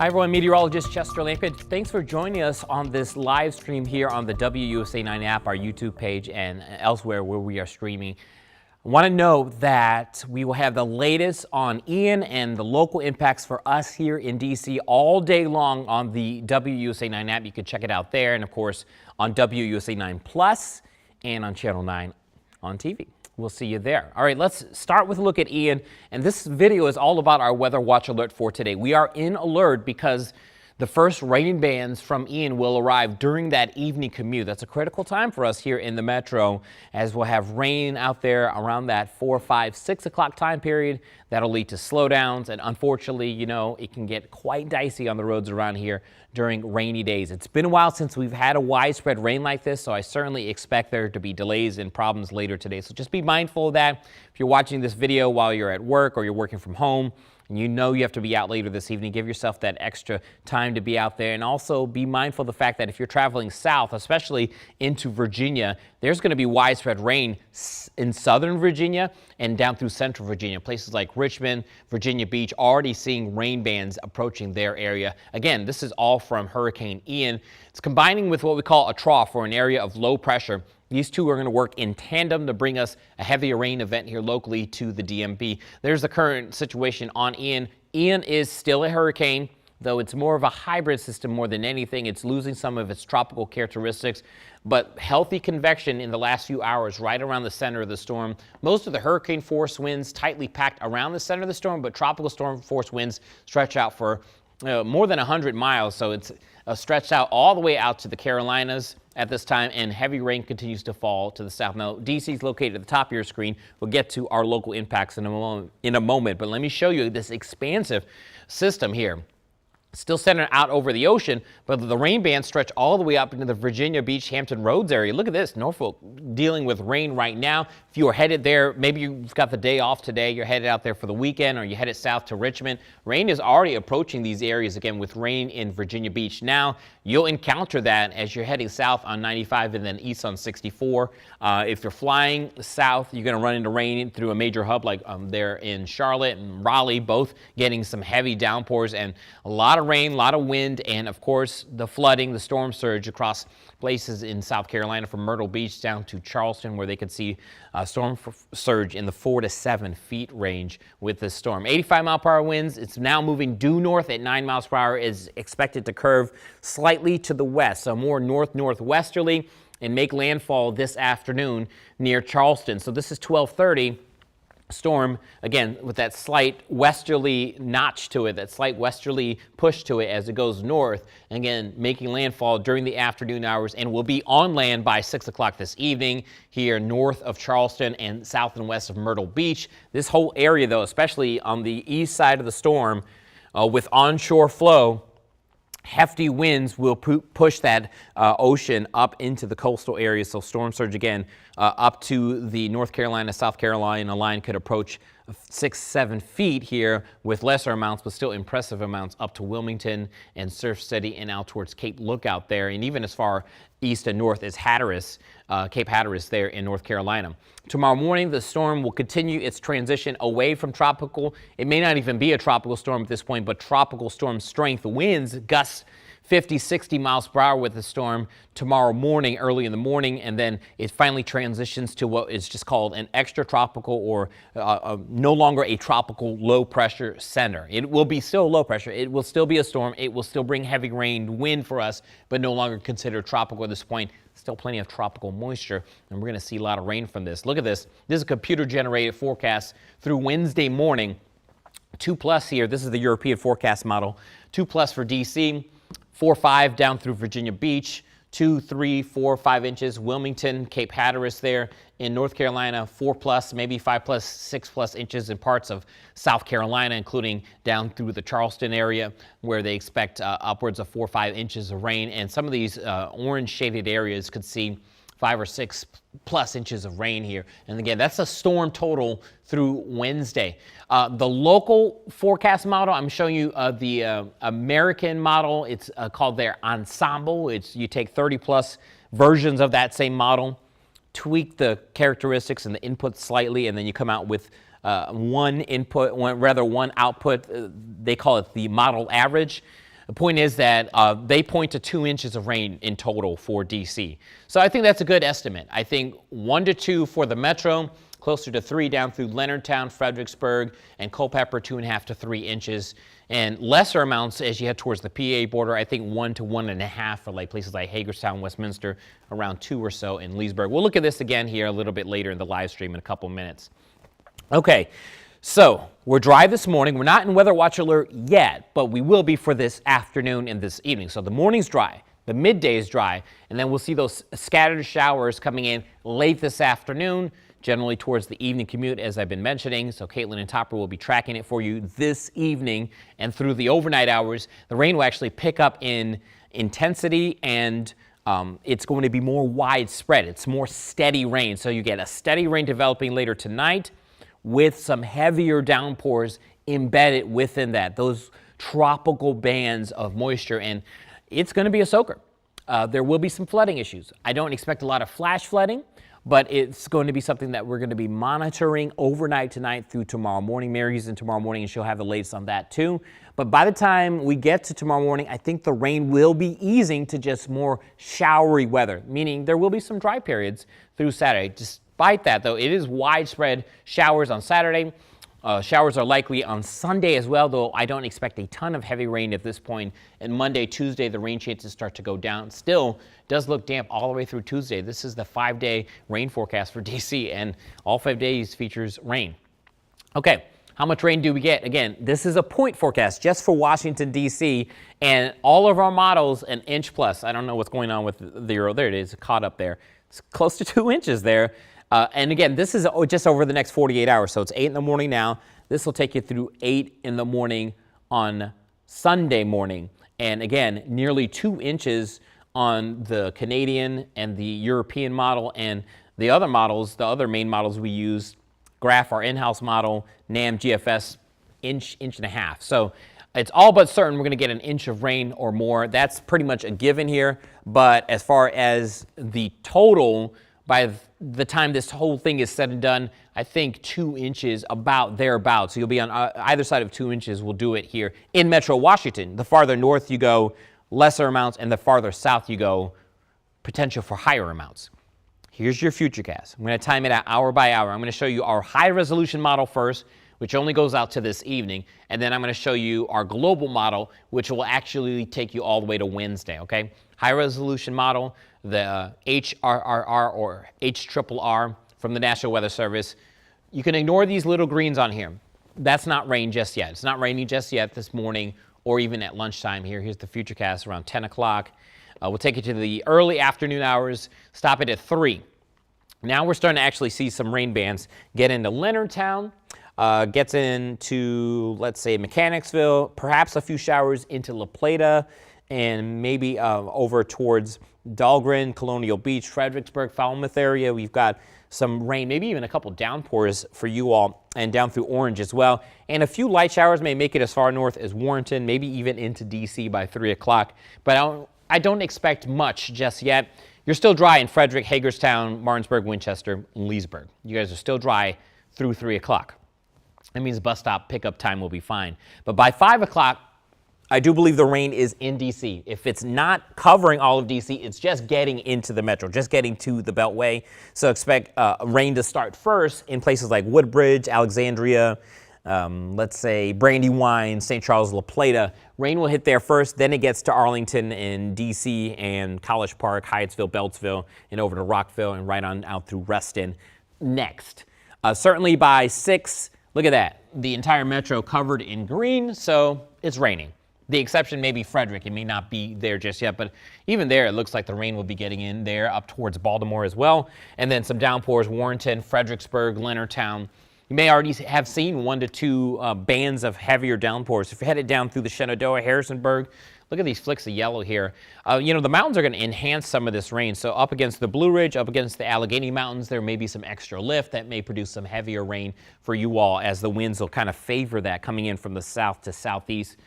Hi everyone, meteorologist Chester Lampett. Thanks for joining us on this live stream here on the WUSA 9 app, our YouTube page, and elsewhere where we are streaming. I want to note that we will have the latest on Ian and the local impacts for us here in DC all day long on the WUSA 9 app. You can check it out there, and of course on WUSA 9 Plus and on Channel 9 on TV. We'll see you there. All right, let's start with a look at Ian. And this video is all about our weather watch alert for today. We are in alert because the first rain bands from Ian will arrive during that evening commute. That's a critical time for us here in the metro, as we'll have rain out there around that 4, 5, 6 o'clock time period. That'll lead to slowdowns, and unfortunately, you know, it can get quite dicey on the roads around here during rainy days. It's been a while since we've had a widespread rain like this, so I certainly expect there to be delays and problems later today. So just be mindful of that. If you're watching this video while you're at work or you're working from home, and you know you have to be out later this evening, give yourself that extra time to be out there. And also be mindful of the fact that if you're traveling south, especially into Virginia, there's going to be widespread rain in southern Virginia and down through central Virginia. Places like Richmond, Virginia Beach, already seeing rain bands approaching their area. Again, this is all from Hurricane Ian. It's combining with what we call a trough, or an area of low pressure. These two are going to work in tandem to bring us a heavier rain event here locally to the DMV. There's the current situation on Ian. Ian is still a hurricane, though it's more of a hybrid system more than anything. It's losing some of its tropical characteristics, but healthy convection in the last few hours right around the center of the storm. Most of the hurricane force winds tightly packed around the center of the storm, but tropical storm force winds stretch out for more than 100 miles, so it's stretched out all the way out to the Carolinas at this time, and heavy rain continues to fall to the south. Now, DC is located at the top of your screen. We'll get to our local impacts in a moment, but let me show you this expansive system here. Still centered out over the ocean, but the rain bands stretch all the way up into the Virginia Beach, Hampton Roads area. Look at this, Norfolk dealing with rain right now. If you are headed there, maybe you've got the day off today, you're headed out there for the weekend, or you headed south to Richmond. Rain is already approaching these areas again with rain in Virginia Beach. Now, you'll encounter that as you're heading south on 95 and then east on 64. If you're flying south, you're going to run into rain through a major hub like there in Charlotte and Raleigh, both getting some heavy downpours and a lot of rain, a lot of wind, and of course the flooding, the storm surge across places in South Carolina from Myrtle Beach down to Charleston, where they could see a storm surge in the 4 to 7 feet range with this storm. 85-mile-per-hour winds. It's now moving due north at 9 miles per hour. Is expected to curve slightly to the west, so more north-northwesterly, and make landfall this afternoon near Charleston. So this is 12:30. Storm, again, with that slight westerly notch to it, that slight westerly push to it as it goes north, and again, making landfall during the afternoon hours, and will be on land by 6 o'clock this evening here north of Charleston and south and west of Myrtle Beach. This whole area, though, especially on the east side of the storm, with onshore flow, hefty winds will push that ocean up into the coastal areas. So storm surge again up to the North Carolina, South Carolina line could approach 6, 7 feet here with lesser amounts, but still impressive amounts up to Wilmington and Surf City and out towards Cape Lookout there, and even as far east and north as Hatteras, Cape Hatteras there in North Carolina. Tomorrow morning, the storm will continue its transition away from tropical. It may not even be a tropical storm at this point, but tropical storm strength winds, gusts 50, 60 miles per hour with the storm tomorrow morning, early in the morning, and then it finally transitions to what is just called an extratropical, or no longer a tropical low pressure center. It will be still low pressure. It will still be a storm. It will still bring heavy rain, wind for us, but no longer considered tropical at this point. Still plenty of tropical moisture, and we're going to see a lot of rain from this. Look at this. This is a computer-generated forecast through Wednesday morning. 2+ here. This is the European forecast model. 2+ for DC. 4, 5 down through Virginia Beach, 2, 3, 4, 5 inches. Wilmington, Cape Hatteras there in North Carolina, 4+, maybe 5+, 6+ inches in parts of South Carolina, including down through the Charleston area, where they expect upwards of 4 or 5 inches of rain. And some of these orange shaded areas could see 5 or 6+ inches of rain here. And again, that's a storm total through Wednesday. The local forecast model, I'm showing you the American model. It's called their Ensemble. You take 30+ versions of that same model, tweak the characteristics and the input slightly, and then you come out with one output. They call it the model average. The point is that they point to 2 inches of rain in total for DC. So I think that's a good estimate. I think 1 to 2 for the metro, closer to 3 down through Leonardtown, Fredericksburg, and Culpeper, 2.5 to 3 inches. And lesser amounts as you head towards the PA border, I think 1 to 1.5 for like places like Hagerstown, Westminster, around 2 or so in Leesburg. We'll look at this again here a little bit later in the live stream in a couple minutes. Okay, so we're dry this morning. We're not in weather watch alert yet, but we will be for this afternoon and this evening. So the morning's dry, the midday is dry, and then we'll see those scattered showers coming in late this afternoon, generally towards the evening commute, as I've been mentioning. So Caitlin and Topper will be tracking it for you this evening, and through the overnight hours, the rain will actually pick up in intensity, and it's going to be more widespread. It's more steady rain. So you get a steady rain developing later tonight with some heavier downpours embedded within that, those tropical bands of moisture, and it's going to be a soaker. There will be some flooding issues. I don't expect a lot of flash flooding, but it's going to be something that we're going to be monitoring overnight tonight through tomorrow morning. Mary's in tomorrow morning, and she'll have the latest on that too. But by the time we get to tomorrow morning, I think the rain will be easing to just more showery weather, meaning there will be some dry periods through Saturday. Despite that, though, it is widespread showers on Saturday. Showers are likely on Sunday as well, though I don't expect a ton of heavy rain at this point. And Monday, Tuesday, the rain chances start to go down. Still does look damp all the way through Tuesday. This is the 5-day rain forecast for DC, and all 5 days features rain. Okay, how much rain do we get? Again, this is a point forecast just for Washington, D.C., and all of our models an inch plus. I don't know what's going on with the Euro. There it is, caught up there. It's close to 2 inches there. And again, this is just over the next 48 hours. So it's 8 in the morning now. This will take you through 8 in the morning on Sunday morning. And again, nearly 2 inches on the Canadian and the European model, and the other models, the other main models we use, Graph, our in-house model, NAM, GFS, inch and a half. So it's all but certain we're going to get an inch of rain or more. That's pretty much a given here. But as far as the total, by the time this whole thing is said and done, I think 2 inches, about thereabouts. So you'll be on either side of 2 inches. We'll do it here in Metro Washington. The farther north you go, lesser amounts, and the farther south you go, potential for higher amounts. Here's your Futurecast. I'm going to time it out hour by hour. I'm going to show you our high-resolution model first, which only goes out to this evening, and then I'm going to show you our global model, which will actually take you all the way to Wednesday, okay? High-resolution model, the HRRR or HRRR from the National Weather Service. You can ignore these little greens on here. That's not rain just yet. It's not raining just yet this morning or even at lunchtime here. Here's the Futurecast around 10 o'clock. We'll take you to the early afternoon hours, stop it at 3. Now we're starting to actually see some rain bands get into Leonardtown, gets into, let's say, Mechanicsville, perhaps a few showers into La Plata, and maybe over towards Dahlgren, Colonial Beach, Fredericksburg, Falmouth area. We've got some rain, maybe even a couple downpours for you all, and down through Orange as well. And a few light showers may make it as far north as Warrenton, maybe even into D.C. by 3 o'clock. But I don't expect much just yet. You're still dry in Frederick, Hagerstown, Martinsburg, Winchester, and Leesburg. You guys are still dry through 3 o'clock. That means bus stop pickup time will be fine. But by 5 o'clock, I do believe the rain is in D.C. If it's not covering all of D.C., it's just getting into the metro, just getting to the Beltway. So expect rain to start first in places like Woodbridge, Alexandria, let's say Brandywine, St. Charles, La Plata. Rain will hit there first, then it gets to Arlington and D.C. and College Park, Hyattsville, Beltsville, and over to Rockville and right on out through Reston next. Certainly by 6, look at that. The entire metro covered in green, so it's raining. The exception may be Frederick. It may not be there just yet, but even there, it looks like the rain will be getting in there up towards Baltimore as well. And then some downpours, Warrenton, Fredericksburg, Leonardtown. You may already have seen 1 to 2 bands of heavier downpours. If you're headed down through the Shenandoah, Harrisonburg, look at these flicks of yellow here. You know, the mountains are going to enhance some of this rain. So up against the Blue Ridge, up against the Allegheny Mountains, there may be some extra lift that may produce some heavier rain for you all, as the winds will kind of favor that coming in from the south to southeast.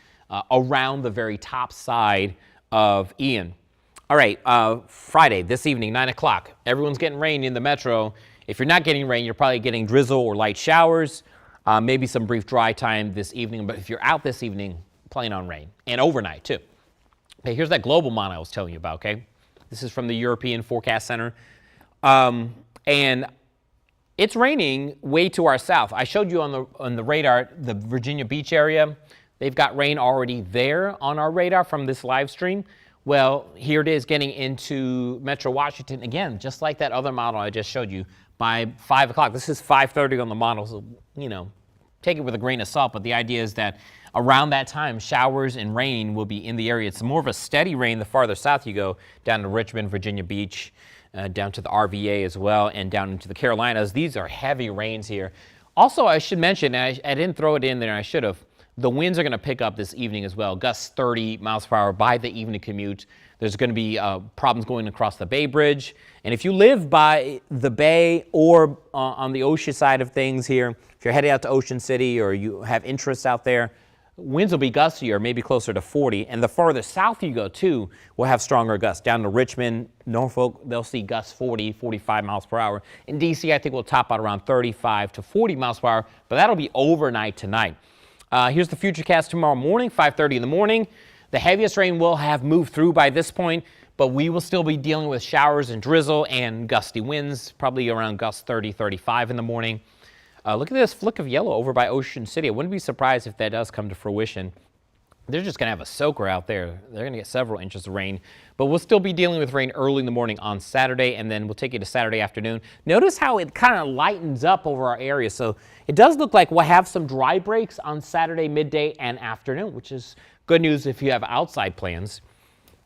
Around the very top side of Ian. All right, Friday, this evening, 9 o'clock. Everyone's getting rain in the metro. If you're not getting rain, you're probably getting drizzle or light showers, maybe some brief dry time this evening. But if you're out this evening, plan on rain, and overnight too. Okay, here's that global model I was telling you about, okay? This is from the European Forecast Center. And it's raining way to our south. I showed you on the radar, the Virginia Beach area. They've got rain already there on our radar from this live stream. Well, here it is getting into Metro Washington again, just like that other model I just showed you by 5 o'clock. This is 5:30 on the model, so, you know, take it with a grain of salt, but the idea is that around that time, showers and rain will be in the area. It's more of a steady rain the farther south you go, down to Richmond, Virginia Beach, down to the RVA as well, and down into the Carolinas. These are heavy rains here. Also, I should mention, I didn't throw it in there, I should have, the winds are going to pick up this evening as well, gusts 30 miles per hour by the evening commute. There's going to be problems going across the Bay Bridge. And if you live by the bay or on the ocean side of things here, if you're heading out to Ocean City or you have interests out there, winds will be gustier, maybe closer to 40. And the farther south you go, too, will have stronger gusts. Down to Richmond, Norfolk, they'll see gusts 40, 45 miles per hour. In D.C., I think we'll top out around 35 to 40 miles per hour, but that'll be overnight tonight. Here's the Futurecast tomorrow morning, 5:30 in the morning. The heaviest rain will have moved through by this point, but we will still be dealing with showers and drizzle and gusty winds, probably around gusts 30, 35 in the morning. Look at this flick of yellow over by Ocean City. I wouldn't be surprised if that does come to fruition. They're just going to have a soaker out there. They're going to get several inches of rain, but we'll still be dealing with rain early in the morning on Saturday, and then we'll take you to Saturday afternoon. Notice how it kind of lightens up over our area. So it does look like we'll have some dry breaks on Saturday midday and afternoon, which is good news if you have outside plans.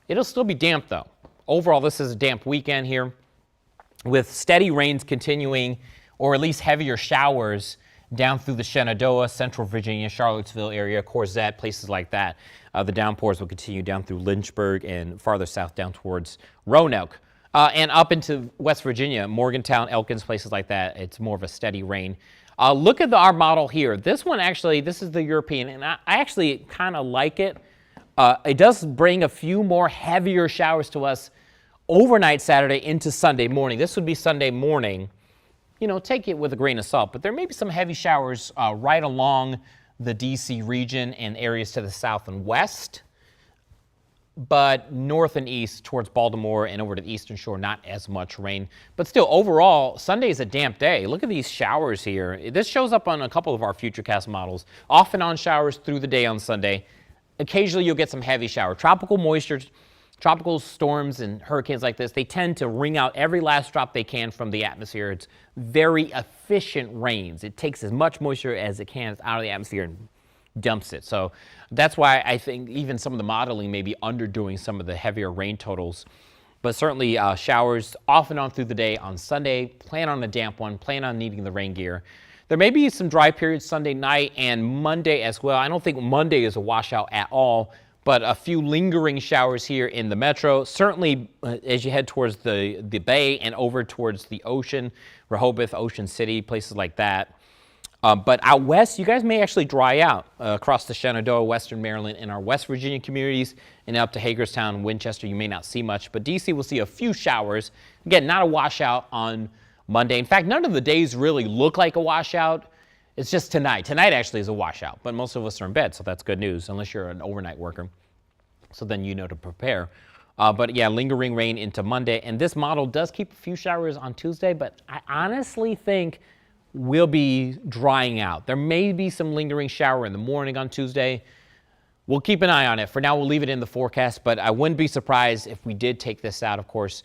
It'll still be damp, though. Overall, this is a damp weekend here with steady rains continuing, or at least heavier showers down through the Shenandoah, Central Virginia, Charlottesville area, Corzette, places like that. The downpours will continue down through Lynchburg and farther south down towards Roanoke. And up into West Virginia, Morgantown, Elkins, places like that. It's more of a steady rain. Look at our model here. This one actually, this is the European, and I actually kind of like it. It does bring a few more heavier showers to us overnight Saturday into Sunday morning. This would be Sunday morning. You know, take it with a grain of salt, but there may be some heavy showers right along the D.C. region and areas to the south and west, but north and east towards Baltimore and over to the eastern shore, not as much rain. But still, overall, Sunday is a damp day. Look at these showers here. This shows up on a couple of our Futurecast models. Off and on showers through the day on Sunday. Occasionally, you'll get some heavy shower. Tropical moisture, tropical storms and hurricanes like this, they tend to wring out every last drop they can from the atmosphere. It's very efficient rains. It takes as much moisture as it can out of the atmosphere and dumps it. So that's why I think even some of the modeling may be underdoing some of the heavier rain totals. But certainly showers off and on through the day on Sunday. Plan on a damp one. Plan on needing the rain gear. There may be some dry periods Sunday night and Monday as well. I don't think Monday is a washout at all, but a few lingering showers here in the metro. Certainly as you head towards the bay and over towards the ocean, Rehoboth, Ocean City, places like that. But out west, you guys may actually dry out across the Shenandoah, Western Maryland, and our West Virginia communities, and up to Hagerstown, Winchester. You may not see much, but D.C. will see a few showers. Again, not a washout on Monday. In fact, none of the days really look like a washout. It's just tonight. Tonight actually is a washout, but most of us are in bed, so that's good news, unless you're an overnight worker. So then you know to prepare. But yeah, lingering rain into Monday. And this model does keep a few showers on Tuesday, but I honestly think we'll be drying out. There may be some lingering shower in the morning on Tuesday. We'll keep an eye on it. For now, we'll leave it in the forecast, but I wouldn't be surprised if we did take this out. Of course,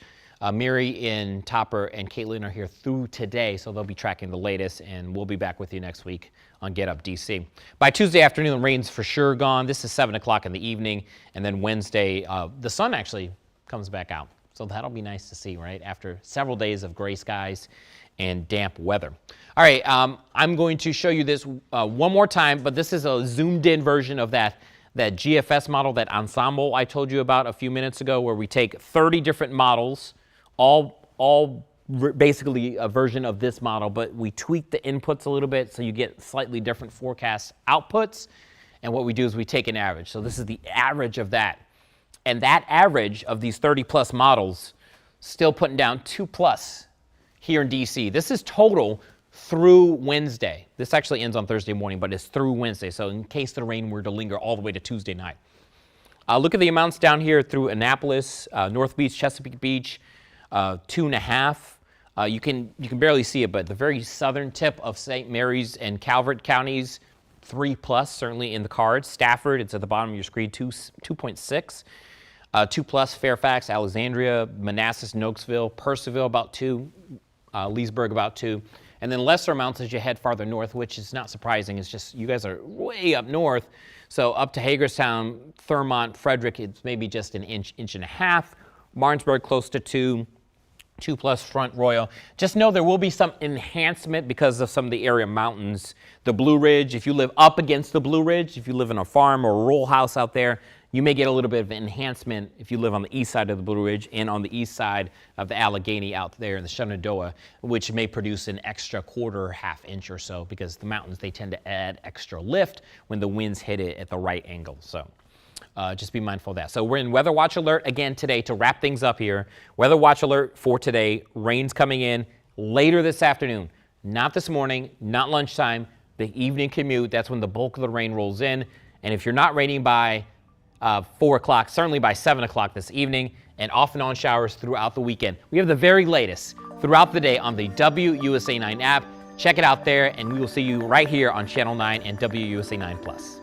Miri and Topper and Caitlin are here through today, so they'll be tracking the latest, and we'll be back with you next week on Get Up DC. By Tuesday afternoon, the rain's for sure gone. This is 7 o'clock in the evening, and then Wednesday, the sun actually comes back out. So that'll be nice to see, right, after several days of gray skies and damp weather. All right, I'm going to show you this one more time, but this is a zoomed-in version of that GFS model, that ensemble I told you about a few minutes ago, where we take 30 different models, all basically a version of this model, but we tweak the inputs a little bit so you get slightly different forecast outputs. And what we do is we take an average. So this is the average of that. And that average of these 30 plus models still putting down 2+ here in DC. This is total through Wednesday. This actually ends on Thursday morning, but it's through Wednesday. So in case the rain were to linger all the way to Tuesday night. Look at the amounts down here through Annapolis, North Beach, Chesapeake Beach, 2.5. You can barely see it, but the very southern tip of St. Mary's and Calvert counties, 3+, certainly in the cards. Stafford, it's at the bottom of your screen, 2.6. 2+, Fairfax, Alexandria, Manassas, Nokesville, Purcellville about 2, Leesburg about 2. And then lesser amounts as you head farther north, which is not surprising. It's just you guys are way up north. So up to Hagerstown, Thurmont, Frederick, it's maybe just an inch, inch and a half. Martinsburg close to 2. 2+ Front Royal. Just know there will be some enhancement because of some of the area mountains. The Blue Ridge, if you live up against the Blue Ridge, if you live in a farm or a rural house out there, you may get a little bit of enhancement if you live on the east side of the Blue Ridge and on the east side of the Allegheny out there in the Shenandoah, which may produce an extra quarter or half inch or so because the mountains, they tend to add extra lift when the winds hit it at the right angle. So just be mindful of that. So we're in weather watch alert again today to wrap things up here. Weather watch alert for today. Rain's coming in later this afternoon. Not this morning, not lunchtime, the evening commute. That's when the bulk of the rain rolls in. And if you're not raining by 4 o'clock, certainly by 7 o'clock this evening, and off and on showers throughout the weekend. We have the very latest throughout the day on the WUSA 9 app. Check it out there, and we will see you right here on Channel 9 and WUSA 9 Plus.